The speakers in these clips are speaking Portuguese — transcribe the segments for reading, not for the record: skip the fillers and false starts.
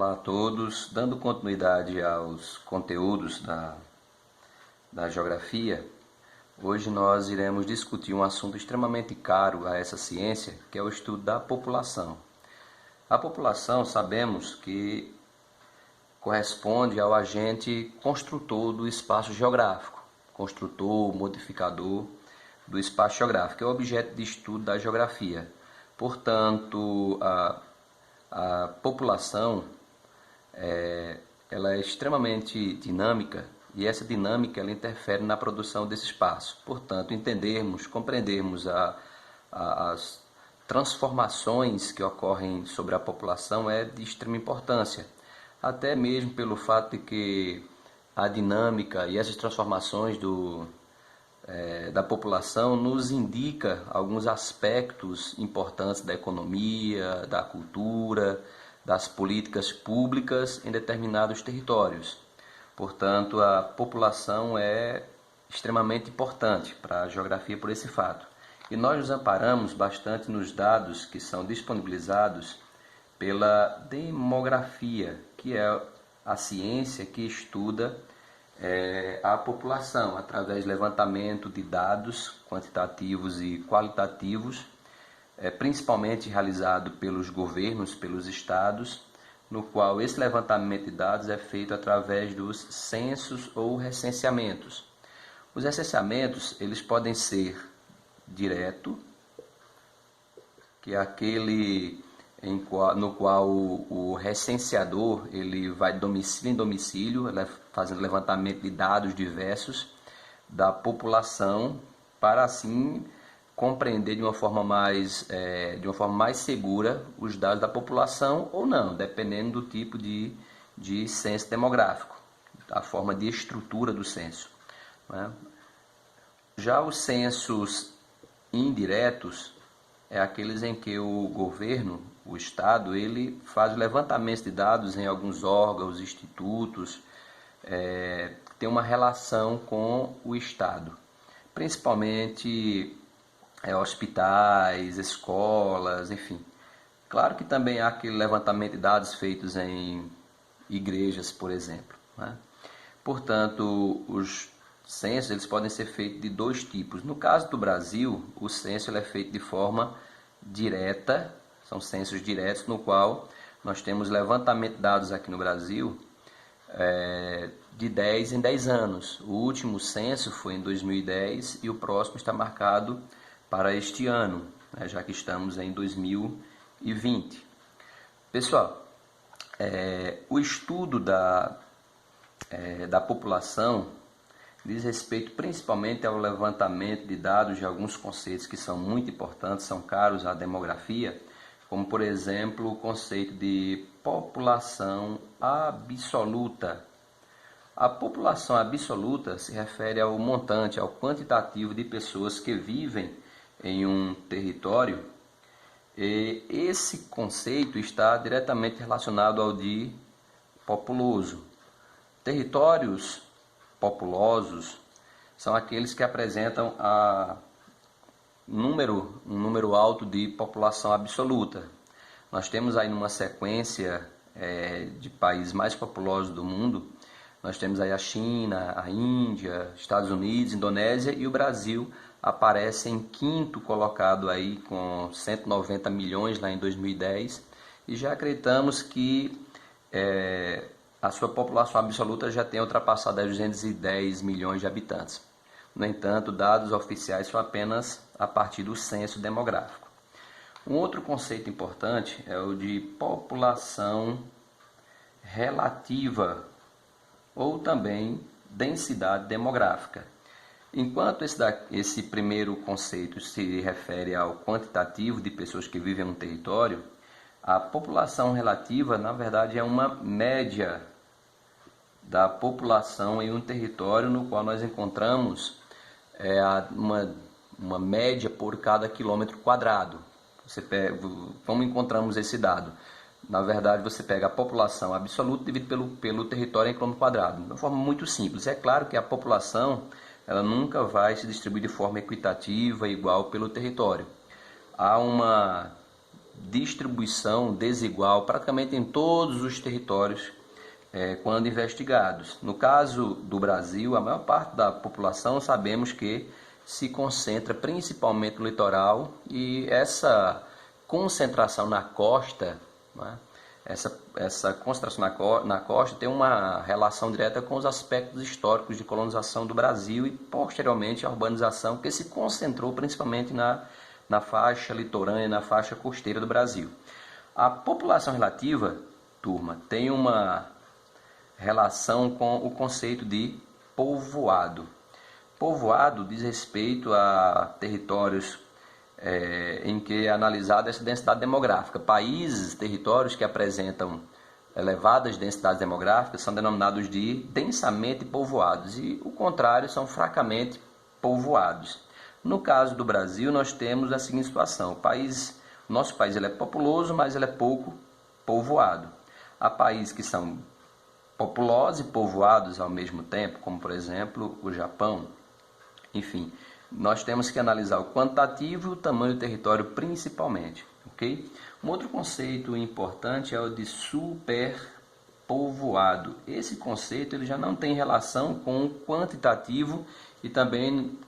Olá a todos, dando continuidade aos conteúdos da geografia, hoje nós iremos discutir um assunto extremamente caro a essa ciência, que é o estudo da população. A população, sabemos que corresponde ao agente construtor do espaço geográfico, construtor, modificador do espaço geográfico, é o objeto de estudo da geografia. Portanto, a população ela é extremamente dinâmica e essa dinâmica ela interfere na produção desse espaço. Portanto, compreendermos as transformações que ocorrem sobre a população é de extrema importância, até mesmo pelo fato de que a dinâmica e essas transformações da população nos indica alguns aspectos importantes da economia, da cultura, das políticas públicas em determinados territórios. Portanto, a população é extremamente importante para a geografia por esse fato. E nós nos amparamos bastante nos dados que são disponibilizados pela demografia, que é a ciência que estuda a população através do levantamento de dados quantitativos e qualitativos, principalmente realizado pelos governos, pelos estados, no qual esse levantamento de dados é feito através dos censos ou recenseamentos. Os recenseamentos eles podem ser direto, que é aquele no qual o recenseador ele vai de domicílio em domicílio, fazendo levantamento de dados diversos da população, para assim compreender de uma forma mais segura os dados da população ou não, dependendo do tipo de censo demográfico, da forma de estrutura do censo, né? Já os censos indiretos é aqueles em que o governo, o Estado, ele faz levantamento de dados em alguns órgãos, institutos, tem uma relação com o Estado, principalmente hospitais, escolas, enfim. Claro que também há aquele levantamento de dados feitos em igrejas, por exemplo, né? Portanto, os censos eles podem ser feitos de dois tipos. No caso do Brasil, o censo ele é feito de forma direta, são censos diretos, no qual nós temos levantamento de dados aqui no Brasil de 10 em 10 anos. O último censo foi em 2010 e o próximo está marcado para este ano, né, já que estamos em 2020. Pessoal, o estudo da população diz respeito principalmente ao levantamento de dados de alguns conceitos que são muito importantes, são caros à demografia, como por exemplo o conceito de população absoluta. A população absoluta se refere ao montante, ao quantitativo de pessoas que vivem em um território, e esse conceito está diretamente relacionado ao de populoso. Territórios populosos são aqueles que apresentam um número alto de população absoluta. Nós temos aí numa sequência de países mais populosos do mundo, nós temos aí a China, a Índia, Estados Unidos, Indonésia, e o Brasil aparece em quinto colocado aí com 190 milhões lá em 2010, e já acreditamos que a sua população absoluta já tem ultrapassado 210 milhões de habitantes. No entanto, dados oficiais são apenas a partir do censo demográfico. Um outro conceito importante é o de população relativa, ou também densidade demográfica. Enquanto esse primeiro conceito se refere ao quantitativo de pessoas que vivem em um território, a população relativa, na verdade, é uma média da população em um território no qual nós encontramos uma média por cada quilômetro quadrado. Como encontramos esse dado? Na verdade, você pega a população absoluta dividido pelo território em quilômetro quadrado, de uma forma muito simples. É claro que a população ela nunca vai se distribuir de forma equitativa e igual pelo território. Há uma distribuição desigual praticamente em todos os territórios quando investigados. No caso do Brasil, a maior parte da população sabemos que se concentra principalmente no litoral, e essa concentração na costa, né, essa concentração na costa tem uma relação direta com os aspectos históricos de colonização do Brasil e posteriormente a urbanização que se concentrou principalmente na faixa litorânea, na faixa costeira do Brasil. A população relativa, turma, tem uma relação com o conceito de povoado. Povoado diz respeito a territórios em que é analisada essa densidade demográfica. Países, territórios que apresentam elevadas densidades demográficas são denominados de densamente povoados e o contrário são fracamente povoados. No caso do Brasil, nós temos a seguinte situação: o nosso país ele é populoso, mas ele é pouco povoado. Há países que são populosos e povoados ao mesmo tempo, como por exemplo o Japão. Enfim, nós temos que analisar o quantitativo e o tamanho do território principalmente, ok? Um outro conceito importante é o de superpovoado. Esse conceito ele já não tem relação com o quantitativo e também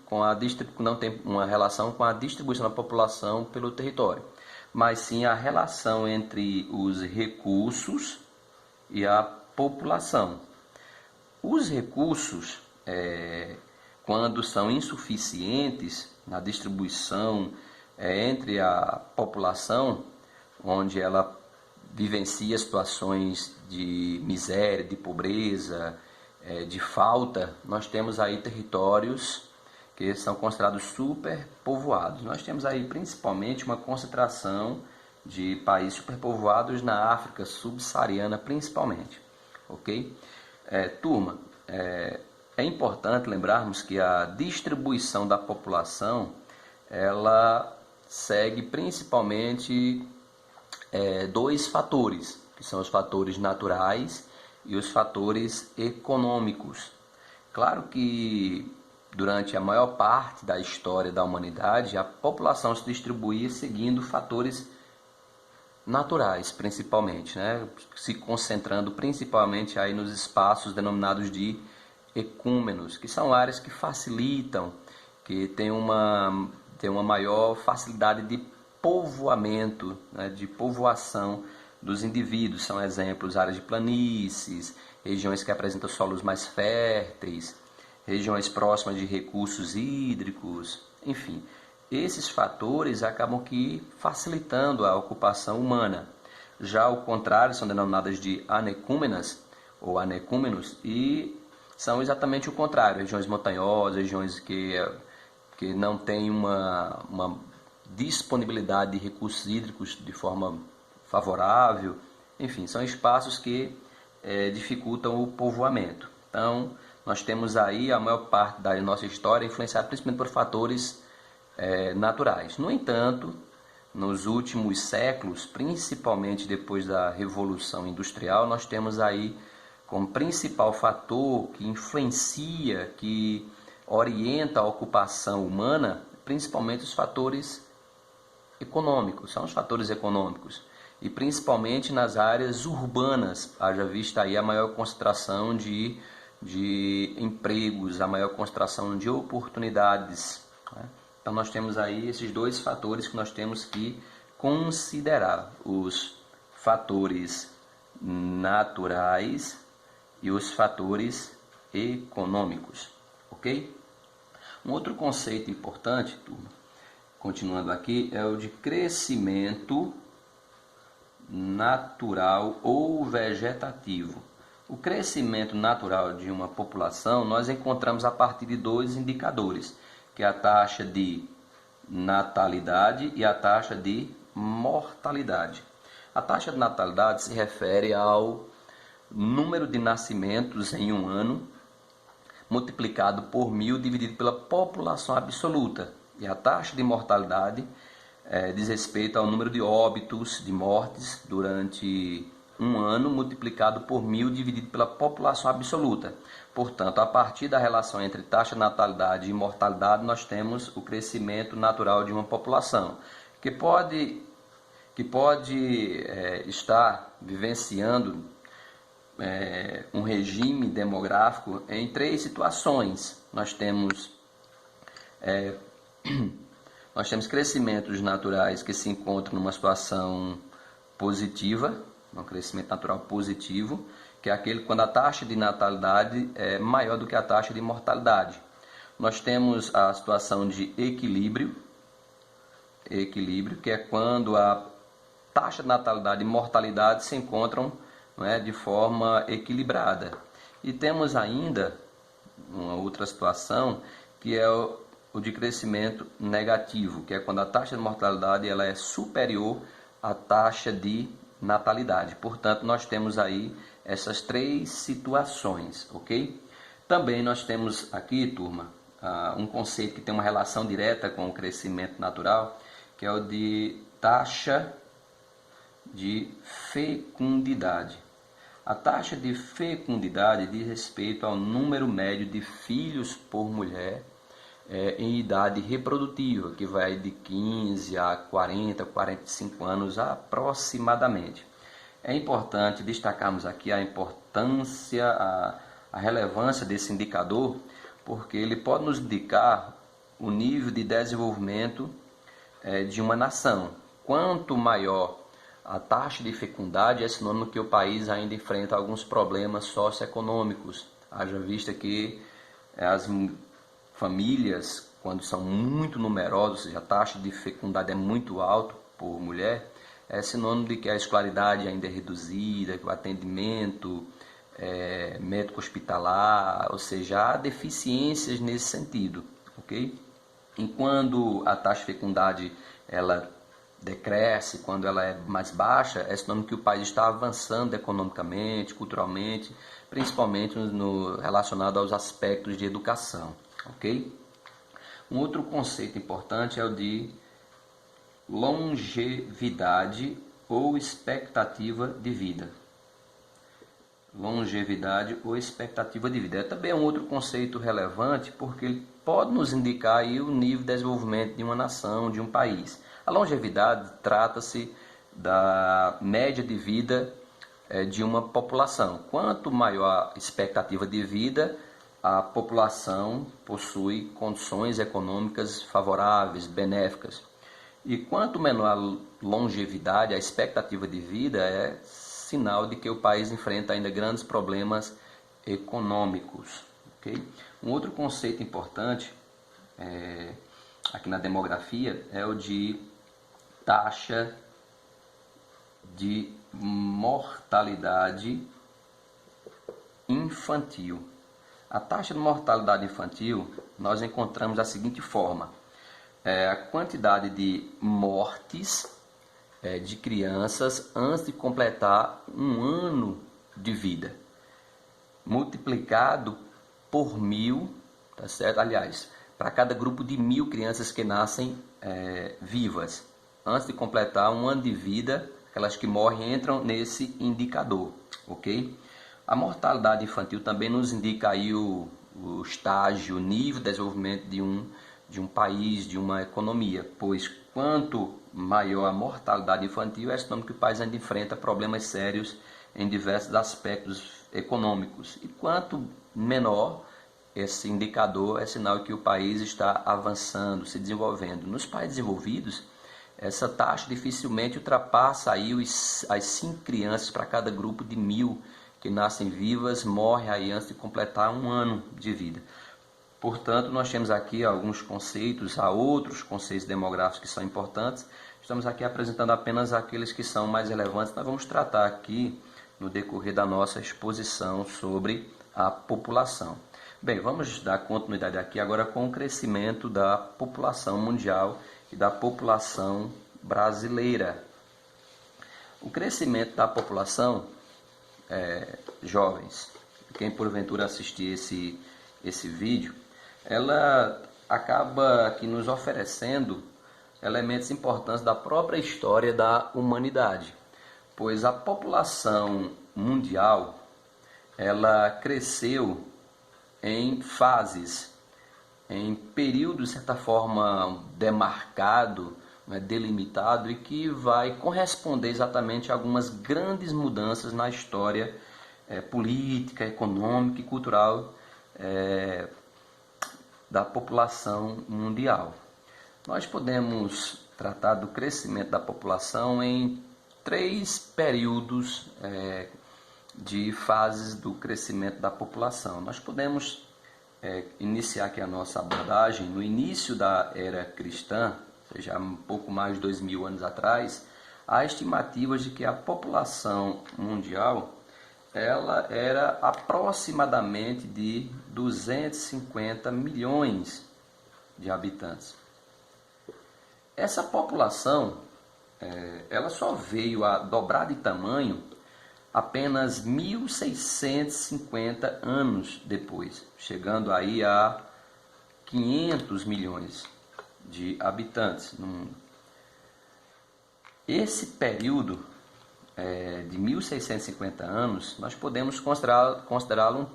não tem uma relação com a distribuição da população pelo território, mas sim a relação entre os recursos e a população. Os recursos, quando são insuficientes na distribuição entre a população, onde ela vivencia situações de miséria, de pobreza, de falta, nós temos aí territórios que são considerados superpovoados. Nós temos aí principalmente uma concentração de países superpovoados na África subsaariana principalmente. Ok? Turma, é importante lembrarmos que a distribuição da população ela segue principalmente dois fatores, que são os fatores naturais e os fatores econômicos. Claro que durante a maior parte da história da humanidade a população se distribuía seguindo fatores naturais, principalmente, né? Se concentrando principalmente aí nos espaços denominados de ecúmenos, que são áreas que facilitam, que tem uma maior facilidade de povoamento, né? De povoação dos indivíduos. São exemplos áreas de planícies, regiões que apresentam solos mais férteis, regiões próximas de recursos hídricos, enfim. Esses fatores acabam que facilitando a ocupação humana. Já ao contrário, são denominadas de anecúmenas ou anecúmenos e são exatamente o contrário, regiões montanhosas, regiões que não têm uma disponibilidade de recursos hídricos de forma favorável. Enfim, são espaços que dificultam o povoamento. Então, nós temos aí a maior parte da nossa história influenciada principalmente por fatores naturais. No entanto, nos últimos séculos, principalmente depois da Revolução Industrial, nós temos aí como principal fator que influencia, que orienta a ocupação humana, principalmente os fatores econômicos, são os fatores econômicos. E principalmente nas áreas urbanas, haja vista aí a maior concentração de empregos, a maior concentração de oportunidades, né? Então nós temos aí esses dois fatores que nós temos que considerar, os fatores naturais e os fatores econômicos, ok? Um outro conceito importante, turma, continuando aqui, é o de crescimento natural ou vegetativo. O crescimento natural de uma população nós encontramos a partir de dois indicadores, que é a taxa de natalidade e a taxa de mortalidade. A taxa de natalidade se refere ao número de nascimentos em um ano multiplicado por 1000 dividido pela população absoluta. E a taxa de mortalidade diz respeito ao número de óbitos, de mortes durante um ano multiplicado por 1000 dividido pela população absoluta. Portanto, a partir da relação entre taxa de natalidade e mortalidade, nós temos o crescimento natural de uma população, que que pode estar vivenciando um regime demográfico em 3 situações. Nós temos crescimentos naturais que se encontram numa situação positiva, um crescimento natural positivo, que é aquele quando a taxa de natalidade é maior do que a taxa de mortalidade. Nós temos a situação de equilíbrio, que é quando a taxa de natalidade e mortalidade se encontram, não é, de forma equilibrada. E temos ainda uma outra situação, que é o de crescimento negativo, que é quando a taxa de mortalidade ela é superior à taxa de natalidade. Portanto, nós temos aí essas 3 situações, ok? Também nós temos aqui, turma, um conceito que tem uma relação direta com o crescimento natural, que é o de taxa de fecundidade. A taxa de fecundidade diz respeito ao número médio de filhos por mulher em idade reprodutiva, que vai de 15 a 40, 45 anos aproximadamente. É importante destacarmos aqui a importância, a relevância desse indicador, porque ele pode nos indicar o nível de desenvolvimento de uma nação. Quanto maior a taxa de fecundidade, é sinônimo que o país ainda enfrenta alguns problemas socioeconômicos, haja vista que as famílias, quando são muito numerosas, ou seja, a taxa de fecundidade é muito alta por mulher, é sinônimo de que a escolaridade ainda é reduzida, que o atendimento médico hospitalar, ou seja, há deficiências nesse sentido, ok? E quando a taxa de fecundidade ela decresce, quando ela é mais baixa, é sinônimo que o país está avançando economicamente, culturalmente, principalmente relacionado aos aspectos de educação. Ok? Um outro conceito importante é o de longevidade ou expectativa de vida. Longevidade ou expectativa de vida. É também um outro conceito relevante porque ele pode nos indicar aí o nível de desenvolvimento de uma nação, de um país. A longevidade trata-se da média de vida de uma população. Quanto maior a expectativa de vida, a população possui condições econômicas favoráveis, benéficas. E quanto menor a longevidade, a expectativa de vida, é sinal de que o país enfrenta ainda grandes problemas econômicos. Okay? Um outro conceito importante aqui na demografia é o de taxa de mortalidade infantil. A taxa de mortalidade infantil nós encontramos da seguinte forma: a quantidade de mortes de crianças antes de completar 1 ano de vida, multiplicado por 1.000, tá certo? Aliás, para cada grupo de 1.000 crianças que nascem vivas, antes de completar 1 ano de vida, aquelas que morrem entram nesse indicador, ok? A mortalidade infantil também nos indica aí o estágio, o nível de desenvolvimento de um país, de uma economia, pois quanto maior a mortalidade infantil, é sinônimo que o país ainda enfrenta problemas sérios em diversos aspectos econômicos. E quanto menor esse indicador, é sinal que o país está avançando, se desenvolvendo. Nos países desenvolvidos, essa taxa dificilmente ultrapassa aí as 5 crianças para cada grupo de 1.000 que nascem vivas, morrem aí antes de completar 1 ano de vida. Portanto, nós temos aqui alguns conceitos, há outros conceitos demográficos que são importantes. Estamos aqui apresentando apenas aqueles que são mais relevantes. Nós vamos tratar aqui no decorrer da nossa exposição sobre a população. Bem, vamos dar continuidade aqui agora com o crescimento da população mundial e da população brasileira. O crescimento da população, jovens, quem porventura assistir esse vídeo, ela acaba aqui nos oferecendo elementos importantes da própria história da humanidade, pois a população mundial ela cresceu em fases, em períodos de certa forma demarcado, delimitado e que vai corresponder exatamente a algumas grandes mudanças na história política, econômica e cultural da população mundial. Nós podemos tratar do crescimento da população em 3 períodos de fases do crescimento da população. Nós podemos iniciar aqui a nossa abordagem no início da era cristã, ou seja, um pouco mais de 2000 anos atrás. Há estimativas de que a população mundial ela era aproximadamente de 250 milhões de habitantes. Essa população ela só veio a dobrar de tamanho apenas 1650 anos depois, chegando aí a 500 milhões de habitantes no mundo. Esse período de 1650 anos, nós podemos considerá-lo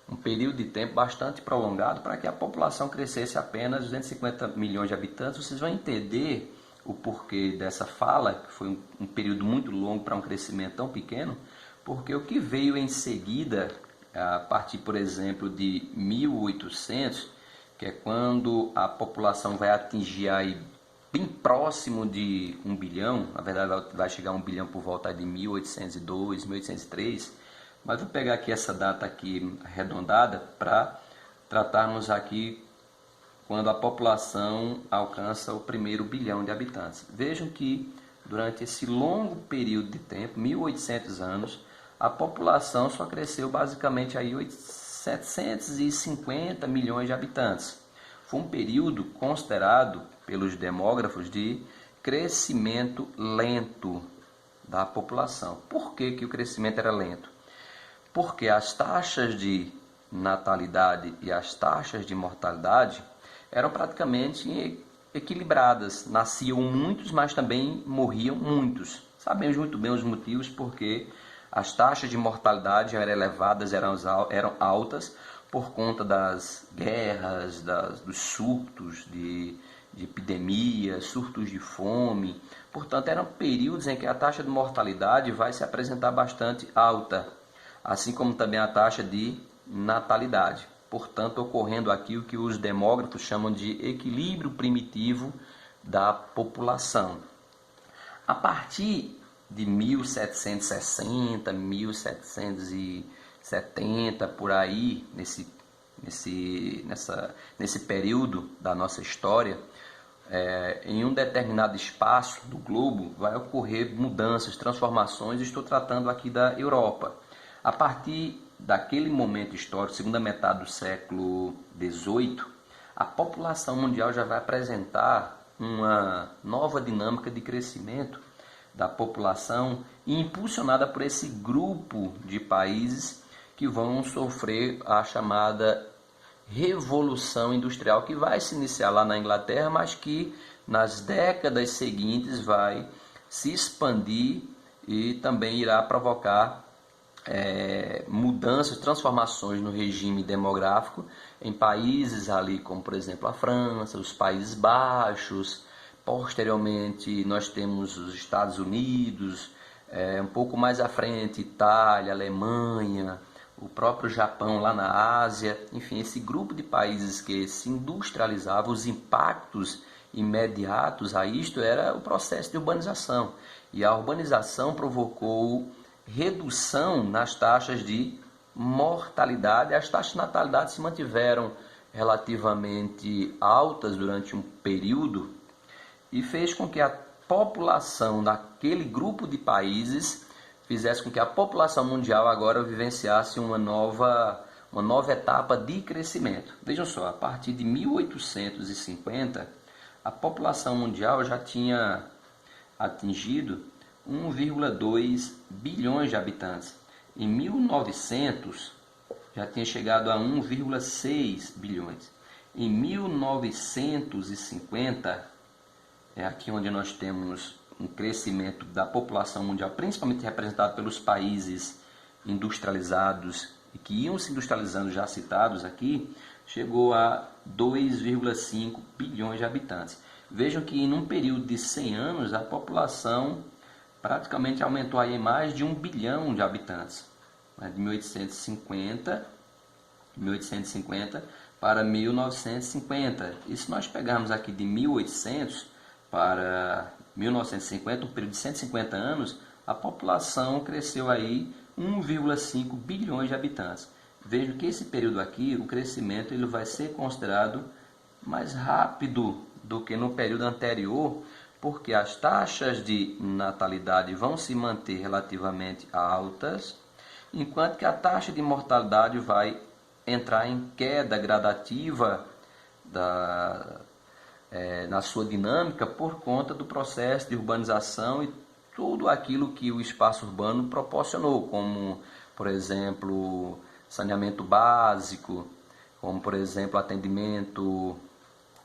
um período de tempo bastante prolongado para que a população crescesse apenas 250 milhões de habitantes. Vocês vão entender o porquê dessa fala, que foi um período muito longo para um crescimento tão pequeno, porque o que veio em seguida, a partir, por exemplo, de 1800, que é quando a população vai atingir aí bem próximo de 1 bilhão, na verdade vai chegar a 1 bilhão por volta de 1802, 1803, mas vou pegar aqui essa data aqui arredondada para tratarmos aqui quando a população alcança o primeiro bilhão de habitantes. Vejam que durante esse longo período de tempo, 1800 anos, a população só cresceu basicamente aí 750 milhões de habitantes. Foi um período considerado pelos demógrafos de crescimento lento da população. Por que o crescimento era lento? Porque as taxas de natalidade e as taxas de mortalidade eram praticamente equilibradas. Nasciam muitos, mas também morriam muitos. Sabemos muito bem os motivos porque as taxas de mortalidade eram elevadas, eram altas por conta das guerras, dos surtos de epidemia, surtos de fome. Portanto, eram períodos em que a taxa de mortalidade vai se apresentar bastante alta, assim como também a taxa de natalidade. Portanto, ocorrendo aqui o que os demógrafos chamam de equilíbrio primitivo da população. A partir de 1760, 1770, por aí, nesse período da nossa história, em um determinado espaço do globo vai ocorrer mudanças, transformações. Estou tratando aqui da Europa. A partir daquele momento histórico, segunda metade do século XVIII, a população mundial já vai apresentar uma nova dinâmica de crescimento da população, impulsionada por esse grupo de países que vão sofrer a chamada Revolução Industrial, que vai se iniciar lá na Inglaterra, mas que nas décadas seguintes vai se expandir e também irá provocar mudanças, transformações no regime demográfico em países ali como, por exemplo, a França, os Países Baixos. Posteriormente nós temos os Estados Unidos, um pouco mais à frente Itália, Alemanha, o próprio Japão lá na Ásia. Enfim, esse grupo de países que se industrializavam, os impactos imediatos a isto era o processo de urbanização. E a urbanização provocou redução nas taxas de mortalidade. As taxas de natalidade se mantiveram relativamente altas durante um período e fez com que a população daquele grupo de países fizesse com que a população mundial agora vivenciasse uma nova etapa de crescimento. Vejam só, a partir de 1850, a população mundial já tinha atingido 1,2 bilhões de habitantes. Em 1900, já tinha chegado a 1,6 bilhões. Em 1950, é aqui onde nós temos um crescimento da população mundial, principalmente representado pelos países industrializados e que iam se industrializando, já citados aqui, chegou a 2,5 bilhões de habitantes. Vejam que em um período de 100 anos a população praticamente aumentou aí em mais de 1 bilhão de habitantes, né, de 1850 para 1950. E se nós pegarmos aqui de 1800 para 1950, um período de 150 anos, a população cresceu aí 1,5 bilhões de habitantes. Vejam que esse período aqui, o crescimento ele vai ser considerado mais rápido do que no período anterior, porque as taxas de natalidade vão se manter relativamente altas, enquanto que a taxa de mortalidade vai entrar em queda gradativa na sua dinâmica por conta do processo de urbanização e tudo aquilo que o espaço urbano proporcionou, como, por exemplo, saneamento básico, como, por exemplo, atendimento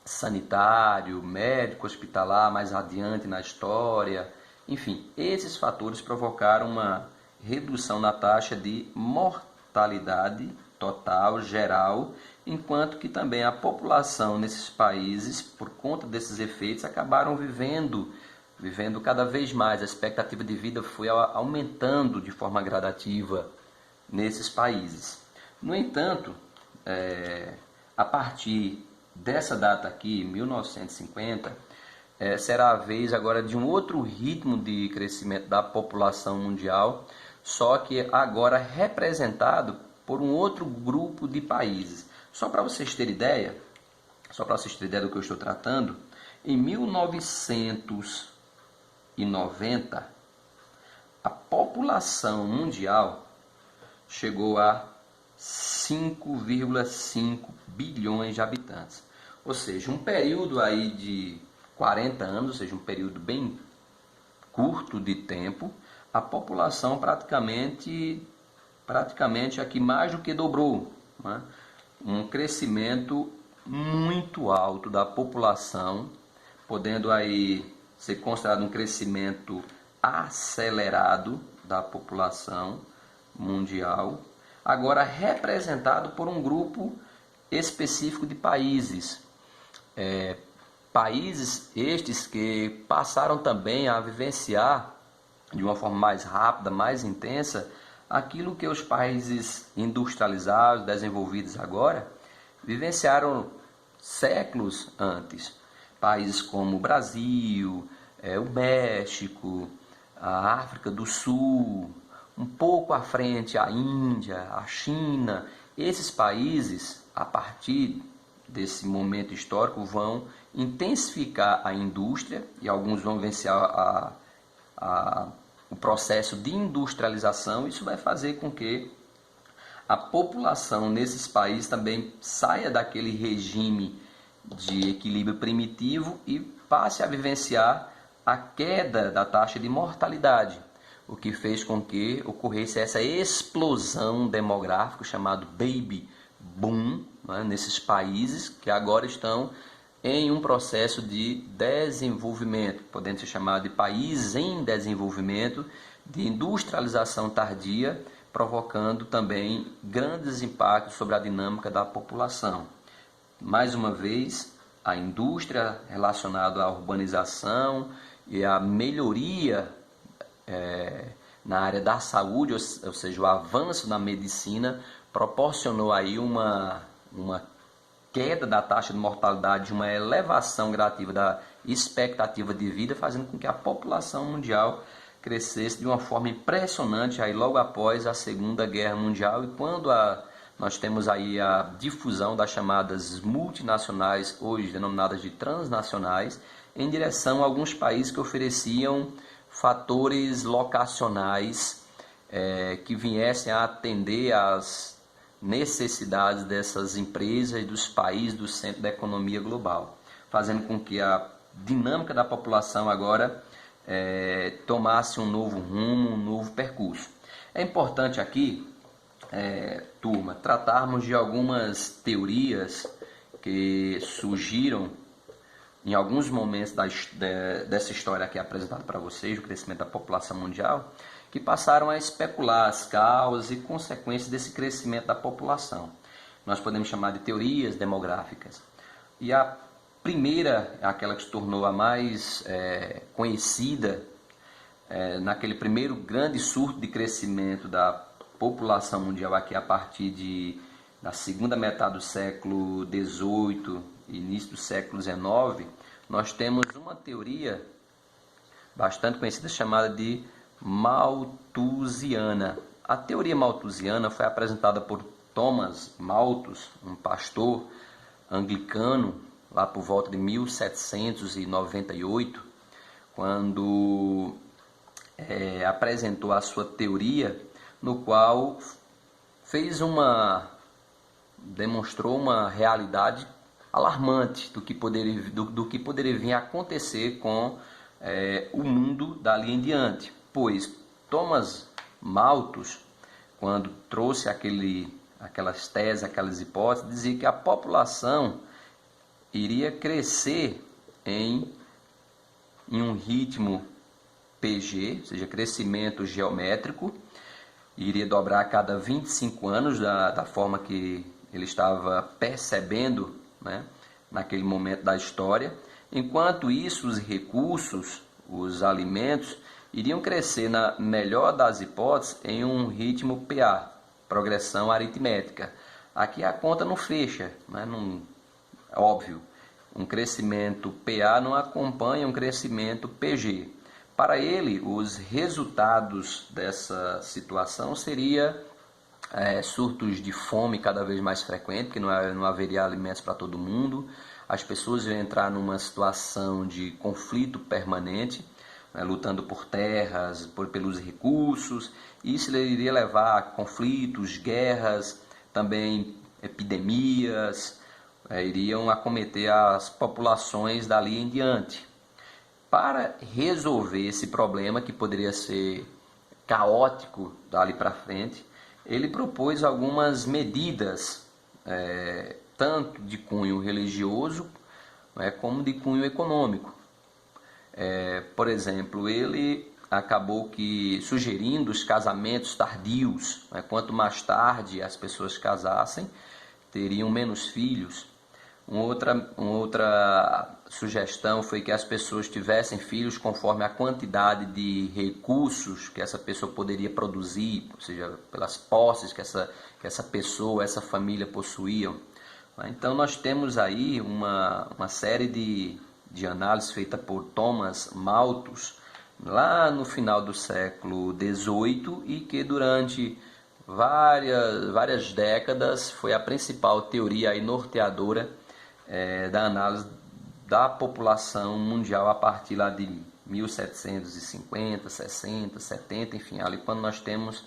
sanitário, médico, hospitalar, mais adiante na história. Enfim, esses fatores provocaram uma redução na taxa de mortalidade total, geral, enquanto que também a população nesses países, por conta desses efeitos, acabaram vivendo cada vez mais. A expectativa de vida foi aumentando de forma gradativa nesses países. No entanto, a partir dessa data aqui, 1950, será a vez agora de um outro ritmo de crescimento da população mundial, só que agora representado por um outro grupo de países. Só para vocês terem ideia do que eu estou tratando, em 1990, a população mundial chegou a 5,5 bilhões de habitantes. Ou seja, um período aí de 40 anos, ou seja, um período bem curto de tempo, a população praticamente aqui mais do que dobrou, né? Um crescimento muito alto da população, podendo aí ser considerado um crescimento acelerado da população mundial, agora representado por um grupo específico de países. Países estes que passaram também a vivenciar de uma forma mais rápida, mais intensa, aquilo que os países industrializados, desenvolvidos agora, vivenciaram séculos antes. Países como o Brasil, o México, a África do Sul, um pouco à frente a Índia, a China. Esses países, a partir desse momento histórico, vão intensificar a indústria e alguns vão vencer o processo de industrialização. Isso vai fazer com que a população nesses países também saia daquele regime de equilíbrio primitivo e passe a vivenciar a queda da taxa de mortalidade, o que fez com que ocorresse essa explosão demográfica chamada baby boom, né, nesses países que agora estão em um processo de desenvolvimento, podendo ser chamado de países em desenvolvimento, de industrialização tardia, provocando também grandes impactos sobre a dinâmica da população. Mais uma vez, a indústria relacionada à urbanização e à melhoria na área da saúde, ou seja, o avanço na medicina, proporcionou aí uma queda da taxa de mortalidade, uma elevação gradativa da expectativa de vida, fazendo com que a população mundial crescesse de uma forma impressionante aí logo após a Segunda Guerra Mundial, e quando nós temos aí a difusão das chamadas multinacionais, hoje denominadas de transnacionais, em direção a alguns países que ofereciam fatores locacionais que viessem a atender às necessidades dessas empresas e dos países do centro da economia global, fazendo com que a dinâmica da população agora tomasse um novo rumo, um novo percurso. É importante aqui, turma, tratarmos de algumas teorias que surgiram em alguns momentos dessa história aqui apresentada para vocês, o crescimento da população mundial, que passaram a especular as causas e consequências desse crescimento da população. Nós podemos chamar de teorias demográficas. E a primeira, aquela que se tornou a mais conhecida, naquele primeiro grande surto de crescimento da população mundial aqui a partir da segunda metade do século XVIII, início do século XIX, nós temos uma teoria bastante conhecida chamada de malthusiana. A teoria malthusiana foi apresentada por Thomas Malthus, um pastor anglicano, lá por volta de 1798, quando apresentou a sua teoria, no qual demonstrou uma realidade alarmante do que poderia vir a acontecer com o mundo dali em diante. Pois Thomas Malthus, quando trouxe aquelas teses, aquelas hipóteses, dizia que a população iria crescer em um ritmo PG, ou seja, crescimento geométrico, iria dobrar a cada 25 anos da forma que ele estava percebendo, né, naquele momento da história. Enquanto isso, os recursos, os alimentos, iriam crescer, na melhor das hipóteses, em um ritmo PA, progressão aritmética. Aqui a conta não fecha, né? Óbvio, um crescimento PA não acompanha um crescimento PG. Para ele, os resultados dessa situação seria surtos de fome cada vez mais frequentes, porque não haveria alimentos para todo mundo, as pessoas iam entrar numa situação de conflito permanente, né, lutando por terras, pelos recursos. Isso iria levar a conflitos, guerras, também epidemias, iriam acometer as populações dali em diante. Para resolver esse problema, que poderia ser caótico dali para frente, ele propôs algumas medidas, tanto de cunho religioso, como de cunho econômico. Por exemplo, ele acabou sugerindo os casamentos tardios. Quanto mais tarde as pessoas casassem, teriam menos filhos. Uma outra sugestão foi que as pessoas tivessem filhos conforme a quantidade de recursos que essa pessoa poderia produzir, ou seja, pelas posses que essa pessoa, essa família possuíam. Então nós temos aí uma série de análises feita por Thomas Malthus, lá no final do século XVIII, e que durante várias décadas foi a principal teoria aí norteadora da análise da população mundial a partir lá de 1750, 60, 70, enfim, ali quando nós temos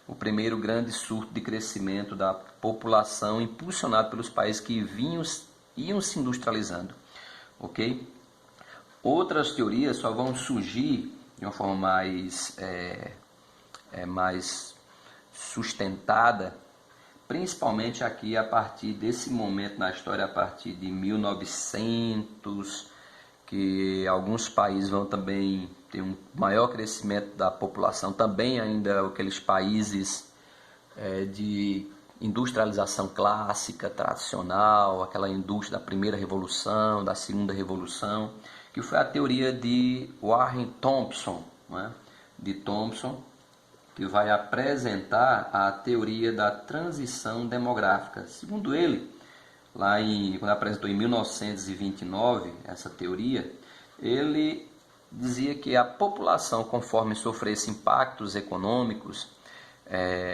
o primeiro grande surto de crescimento da população impulsionado pelos países que iam se industrializando, ok? Outras teorias só vão surgir de uma forma mais sustentada, principalmente aqui a partir desse momento na história, a partir de 1900, que alguns países vão também ter um maior crescimento da população, também ainda aqueles países de industrialização clássica, tradicional, aquela indústria da primeira revolução, da segunda revolução, que foi a teoria de Warren Thompson, né? De Thompson, que vai apresentar a teoria da transição demográfica. Segundo ele, quando apresentou em 1929 essa teoria, ele dizia que a população, conforme sofresse impactos econômicos,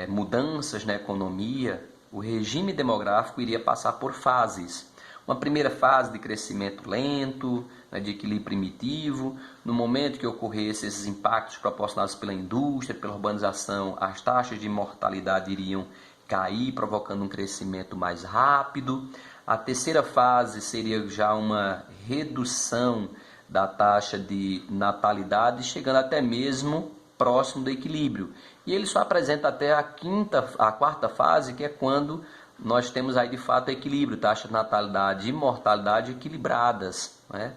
mudanças na economia, o regime demográfico iria passar por fases. Uma primeira fase de crescimento lento, de equilíbrio primitivo. No momento que ocorressem esses impactos proporcionados pela indústria, pela urbanização, as taxas de mortalidade iriam cair, provocando um crescimento mais rápido. A terceira fase seria já uma redução da taxa de natalidade, chegando até mesmo próximo do equilíbrio. E ele só apresenta até a quarta fase, que é quando nós temos aí de fato equilíbrio, taxa de natalidade e mortalidade equilibradas, né?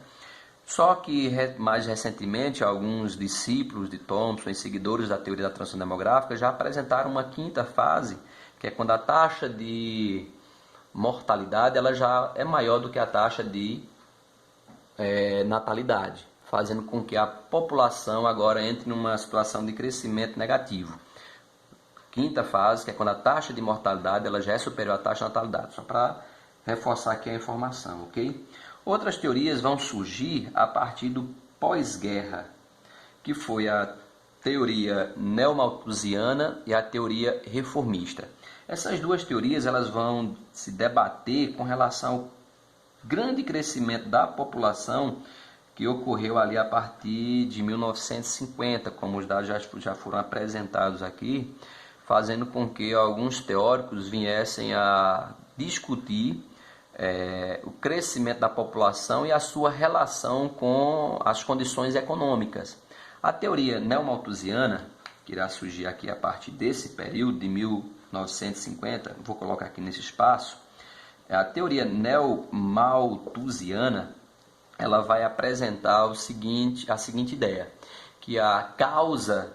Só que mais recentemente alguns discípulos de Thompson e seguidores da teoria da transição demográfica já apresentaram uma quinta fase, que é quando a taxa de mortalidade ela já é maior do que a taxa de natalidade, fazendo com que a população agora entre numa situação de crescimento negativo. Quinta fase, que é quando a taxa de mortalidade ela já é superior à taxa de natalidade, só para reforçar aqui a informação, ok? Outras teorias vão surgir a partir do pós-guerra, que foi a teoria neomalthusiana e a teoria reformista. Essas duas teorias elas vão se debater com relação ao grande crescimento da população que ocorreu ali a partir de 1950, como os dados já foram apresentados aqui, fazendo com que alguns teóricos viessem a discutir o crescimento da população e a sua relação com as condições econômicas. A teoria neomalthusiana, que irá surgir aqui a partir desse período de 1950, vou colocar aqui nesse espaço, a teoria neomalthusiana, ela vai apresentar a seguinte ideia, que a causa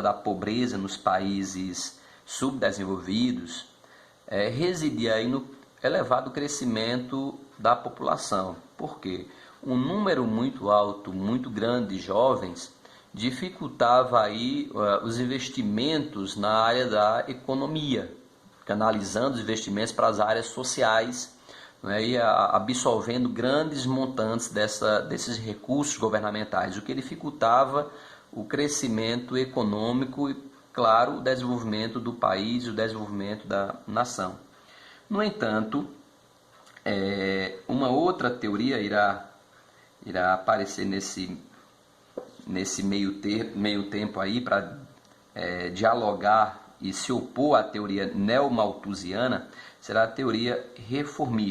da pobreza nos países subdesenvolvidos residia aí no elevado crescimento da população. Por quê? Um número muito alto, muito grande de jovens dificultava aí os investimentos na área da economia, canalizando os investimentos para as áreas sociais, né, e absorvendo grandes montantes desses recursos governamentais, o que dificultava o crescimento econômico e, claro, o desenvolvimento do país, o desenvolvimento da nação. No entanto, uma outra teoria irá aparecer nesse meio tempo aí para dialogar e se opor à teoria neomalthusiana, será a teoria reformista.